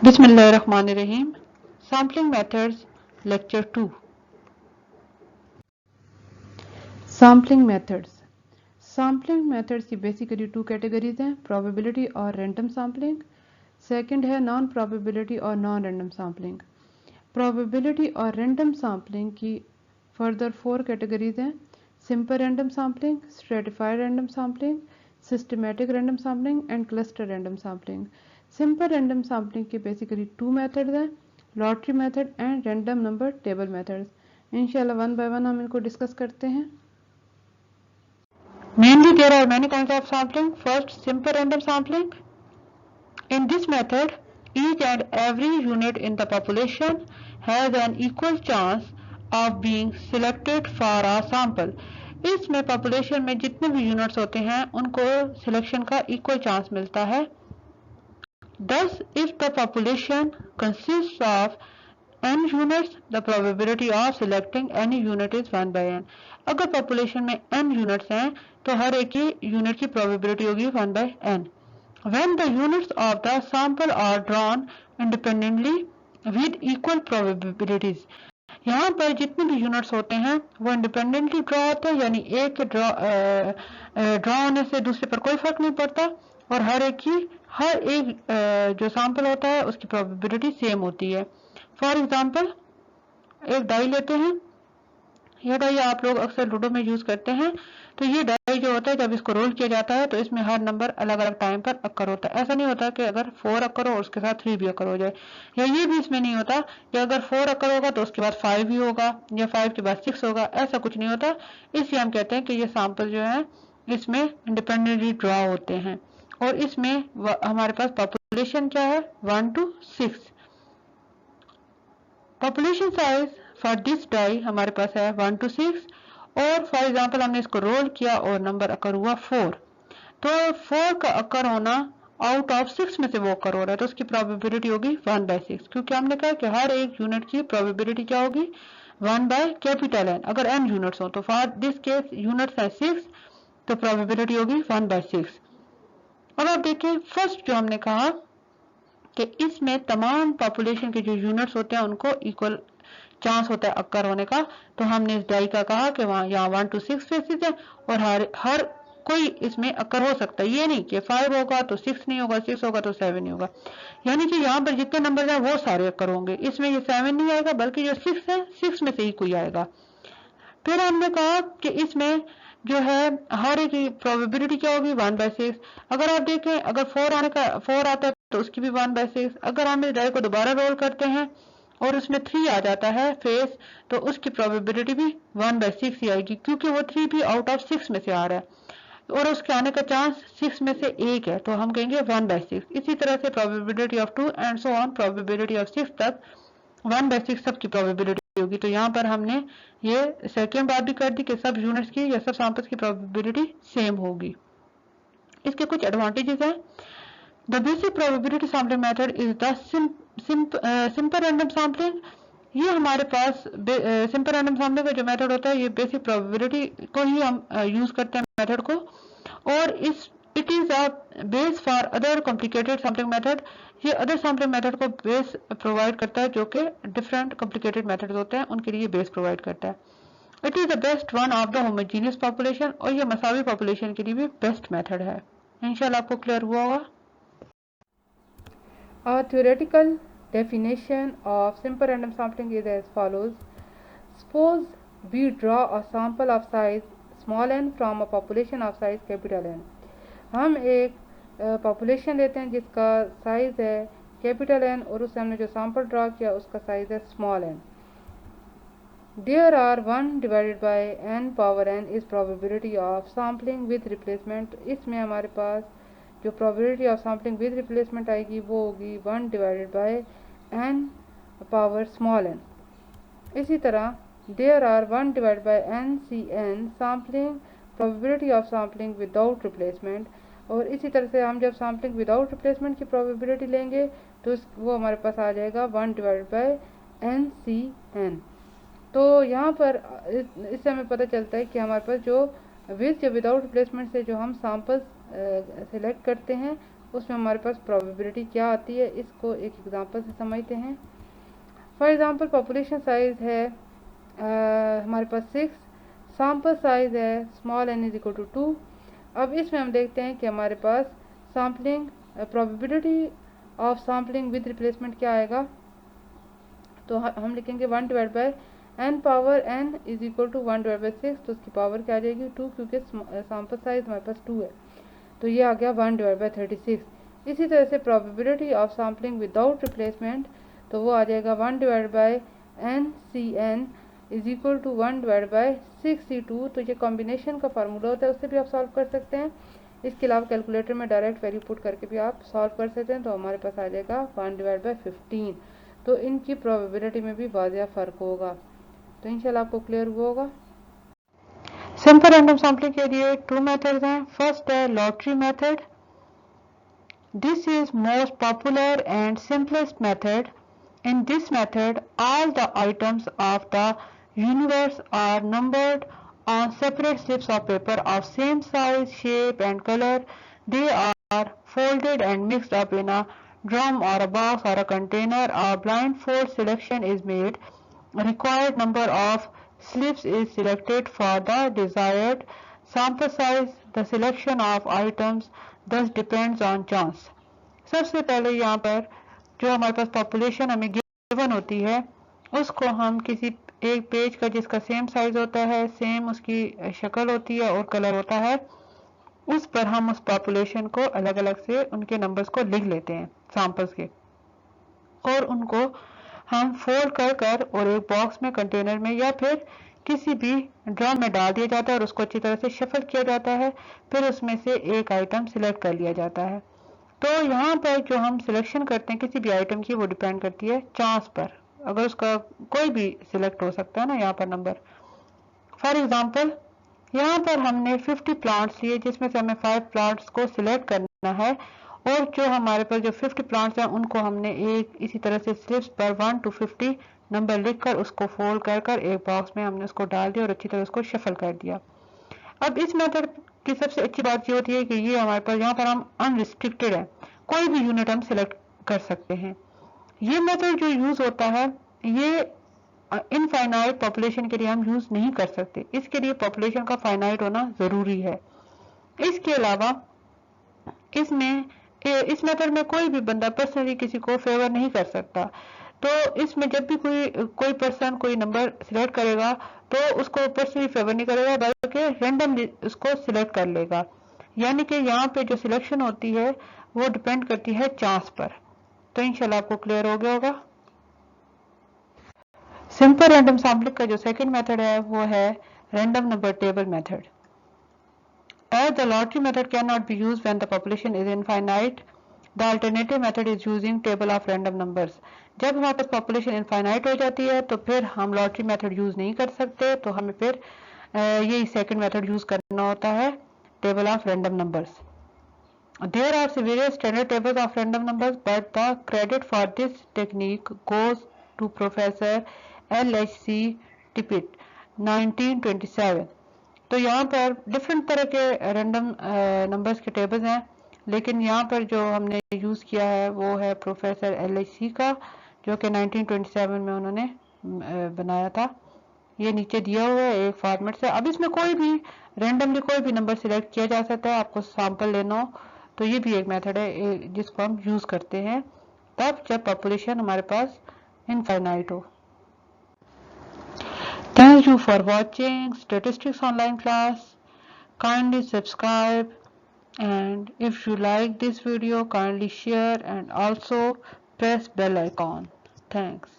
बिस्मिल्लाहिर्रहमानिर्रहीम। Sampling methods lecture 2। Sampling methods की basically 2 categories हैं, प्रोबेबिलिटी और रैंडम सैम्पलिंग। सेकंड है नॉन प्रोबेबिलिटी और नॉन रैंडम सैम्पलिंग। प्रोबेबिलिटी और रैंडम सैम्पलिंग की फर्दर 4 कैटेगरीज हैं, simple random sampling, stratified random sampling, systematic random sampling and cluster random sampling. Simple random sampling के basically 2 methods हैं, lottery method and random number table methods. इंशाल्लाह one by one हम इनको discuss करते हैं। Mainly there are many kinds of sampling. First, simple random sampling. In this method, each and every unit in the population has an equal chance of being selected for a sample. इसमें population में जितने भी units होते हैं उनको selection का equal chance मिलता है। Thus, if the population consists of n units, the probability of selecting any unit is 1 by n. अगर population में n units हैं तो हर एक की unit की probability होगी 1 by n. When the units of the sample are drawn independently with equal probabilities, यहाँ पर जितने भी यूनिट्स होते हैं वो इंडिपेंडेंटली ड्रॉ होते हैं, यानी एक के ड्रॉ होने से दूसरे पर कोई फर्क नहीं पड़ता और हर एक जो सैंपल होता है उसकी प्रोबेबिलिटी सेम होती है। फॉर एग्जांपल, एक डाई लेते हैं। यह डाई आप लोग अक्सर लूडो में यूज करते हैं। तो ये डाई जो होता है जब इसको रोल किया जाता है तो इसमें हर नंबर अलग अलग टाइम पर अक्कर होता है। ऐसा नहीं होता कि अगर 4 अक्कर हो उसके साथ 3 भी अक्कर हो जाए, या ये भी इसमें नहीं होता कि अगर 4 अक्कर होगा तो उसके बाद 5 भी होगा या 5 के बाद 6 होगा, ऐसा कुछ नहीं होता। इसलिए हम कहते हैं कि ये सैंपल जो है इसमें इंडिपेंडेंटली ड्रॉ होते हैं। और इसमें हमारे पास पॉपुलेशन क्या है, 1 to 6। Population size for this die हमारे पास है 1 to 6 और फॉर एग्जांपल हमने इसको रोल किया और नंबर अकर हुआ 4, तो 4 का अकर होना आउट ऑफ 6 में से वो अकर हो रहा है तो उसकी प्रोबेबिलिटी होगी 1 by 6, क्योंकि हमने कहा कि हर एक यूनिट की प्रोबेबिलिटी क्या होगी 1 by कैपिटल n। अगर n यूनिट्स हो तो फॉर दिस केस यूनिट्स है 6 तो प्रोबेबिलिटी होगी 1 by 6। अब आप देखिए फर्स्ट जो हमने कहा कि इसमें तमाम पॉपुलेशन के जो यूनिट्स होते हैं उनको इक्वल चांस होता है अक्कर होने का, तो हमने इस डाई का कहा कि वहां यहाँ 1 to 6 फेसेस है और हर कोई इसमें अक्कर हो सकता है। ये नहीं कि 5 होगा तो 6 नहीं होगा, 6 होगा तो 7 नहीं होगा, यानी कि यहाँ पर जितने नंबर हैं वो सारे अक्कर होंगे। इसमें ये 7 नहीं आएगा बल्कि जो 6 है 6 में से ही कोई आएगा। फिर हमने कहा कि इसमें जो है हर एक की प्रोबेबिलिटी क्या होगी 1 by 6। अगर आप देखें अगर 4 आता है तो उसकी भी 1 by 6। अगर हम इस डाई को दोबारा रोल करते हैं और उसमें 3 आ जाता है फेस तो उसकी प्रोबेबिलिटी भी 1 by 6 ही आएगी, क्योंकि वो 3 भी आउट ऑफ 6 में से आ रहा है और उसके आने का चांस 6 में से एक है तो हम कहेंगे 1 by 6। इसी तरह से probability of 2 and so on, probability of 6 तक 1 by 6 सबकी प्रोबेबिलिटी होगी। तो यहाँ पर हमने ये सेकेंड बात भी कर दी कि सब यूनिट्स की या सब सैंपल्स की प्रोबेबिलिटी सेम होगी। इसके कुछ एडवांटेजेस हैं। The basic probability sampling method is the simple random sampling. ये हमारे पास सिंपल रैंडम सैम्पलिंग का जो मेथड होता है ये बेसिक प्रोबेबिलिटी को ही हम यूज करते हैं मेथड को, और it is a base for other complicated sampling method. ये अदर सैम्पलिंग मेथड को बेस प्रोवाइड करता है जो कि डिफरेंट कॉम्प्लिकेटेड मेथड होते हैं उनके लिए बेस प्रोवाइड करता है। It is the best one of the homogeneous population, और ये मसावी पॉपुलेशन के लिए भी बेस्ट मेथड है। इंशाल्लाह आपको क्लियर हुआ होगा। A theoretical definition of simple random sampling is as follows. Suppose we draw a sample of size small n from a population of size capital N. हम एक पॉपुलेशन लेते हैं जिसका साइज है कैपिटल एन और उससे हमने जो सैंपल ड्रा किया उसका साइज है small N. There are 1 divided by n power n is probability of sampling with replacement। इसमें हमारे पास जो probability of sampling with replacement आएगी वो होगी 1 divided by n power small n। इसी तरह there are 1 divided by n cn sampling probability of sampling without replacement, और इसी तरह से हम जब sampling without replacement की probability लेंगे तो वो हमारे पास आ जाएगा 1 divided by n cn। तो यहाँ पर इससे हमें पता चलता है कि हमारे पास जो विद या विदाउट रिप्लेसमेंट से जो हम सैंपल्स सिलेक्ट करते हैं उसमें हमारे पास प्रोबेबिलिटी क्या आती है, इसको एक एग्जांपल से समझते हैं। फॉर एग्जांपल पॉपुलेशन साइज है हमारे पास 6, सैम्पल साइज है small n is equal to 2। अब इसमें हम देखते हैं कि हमारे पास sampling probability of sampling with replacement क्या आएगा, तो हम लिखेंगे 1 divide by n power n is equal to 1 divide by 6, तो उसकी पावर क्या आ जाएगी 2, क्योंकि सैम्पल साइज हमारे पास 2 है, तो ये आ गया 1 डिवाइड बाय 36। इसी तरह से probability of sampling without replacement, तो वो आ जाएगा 1 divide by n cn is equal to 1 divide by 6c2। तो ये कॉम्बिनेशन का फार्मूला होता है, उससे भी आप सॉल्व कर सकते हैं। इसके अलावा कैलकुलेटर में डायरेक्ट वैल्यू पुट करके भी आप सॉल्व कर सकते हैं, तो हमारे पास आ जाएगा 1 डिवाइड बाय 15। तो इनकी प्रोबेबिलिटी में भी वाज़िया फ़र्क होगा। तो इंशाल्लाह आपको क्लियर हुआ होगा। सिंपल रैंडम सैम्पलिंग के लिए 2 मेथड्स हैं। फर्स्ट है lottery method. This is most popular and simplest method. In this method, all the items of the universe are numbered on separate slips of paper of same size, shape and color. They are folded and mixed up in a drum or a box or a container. A blindfold selection is made. A required number of slips is selected for the desired sample size. The selection of items thus depends on chance. सबसे पहले यहाँ पर जो हमारे पास population हमें given होती है, उसको हम किसी एक पेज का जिसका सेम साइज होता है, सेम उसकी शक्ल होती है और कलर होता है, उस पर हम उस पॉपुलेशन को अलग अलग से उनके नंबर्स को लिख लेते हैं सैंपल्स के, और उनको हम फोल्ड कर कर और एक बॉक्स में, कंटेनर में या फिर किसी भी ड्रम में डाल दिया जाता है और उसको अच्छी तरह से शफल किया जाता है। फिर उसमें से एक आइटम सिलेक्ट कर लिया जाता है। तो यहाँ पर जो हम सिलेक्शन करते हैं किसी भी आइटम की, वो डिपेंड करती है चांस पर। अगर उसका कोई भी सिलेक्ट हो सकता है ना यहाँ पर नंबर। फॉर एग्जांपल यहाँ पर हमने 50 प्लांट्स लिए, जिसमें से हमें 5 प्लांट्स को सिलेक्ट करना है, और जो हमारे पास जो 50 प्लांट्स हैं उनको हमने एक इसी तरह से स्लिप्स पर 1 to 50 नंबर लिखकर उसको फोल्ड कर कर एक बॉक्स में हमने उसको डाल दिया और अच्छी तरह उसको शफल कर दिया। अब इस मेथड की सबसे अच्छी बात ये होती है कि ये हमारे पास यहाँ पर हम अनरिस्ट्रिक्टेड है, कोई भी यूनिट हम सिलेक्ट कर सकते हैं। ये मेथड जो यूज होता है ये इनफाइनाइट पॉपुलेशन के लिए हम यूज नहीं कर सकते, इसके लिए पॉपुलेशन का फाइनाइट होना जरूरी है। इसके अलावा इसमें इस मेथड में कोई भी बंदा पर्सनली किसी को फेवर नहीं कर सकता। तो इसमें जब भी कोई पर्सन कोई नंबर सिलेक्ट करेगा तो उसको पर्सनली फेवर नहीं करेगा, बल्कि रैंडमली उसको सिलेक्ट कर लेगा। यानी कि यहाँ पे जो सिलेक्शन होती है वो डिपेंड करती है चांस पर। तो इंशाल्लाह आपको क्लियर हो गया होगा। सिंपल रैंडम सैम्पलिंग का जो सेकंड मेथड है वो है random number table method. As the lottery method cannot be used when the population is infinite, the alternative method is using table of random numbers. जब हमारे पास पॉपुलेशन इनफाइनाइट हो जाती है तो फिर हम लॉटरी मेथड यूज नहीं कर सकते, तो हमें फिर यही सेकंड मेथड यूज करना होता है, table of random numbers. There are various standard tables of random numbers, but the credit for this technique goes to Professor L.H.C. Tippett, 1927। तो यहाँ पर डिफरेंट तरह के रैंडम नंबर्स के टेबल्स हैं, लेकिन यहाँ पर जो हमने यूज़ किया है वो है प्रोफेसर LHC का, जो कि 1927 में उन्होंने बनाया था। ये नीचे दिया हुआ है एक फॉर्मेट से। अब इसमें कोई भी रैंडमली कोई भी नंबर सिलेक्ट किया जा सकता है, आपको सैंपल लेना हो तो ये भी एक मेथड है जिसको हम यूज़ करते हैं तब जब पॉपुलेशन हमारे पास इनफाइनाइट हो। Thank you for watching Statistics Online class. Kindly subscribe, and if you like this video, kindly share and also press bell icon. Thanks.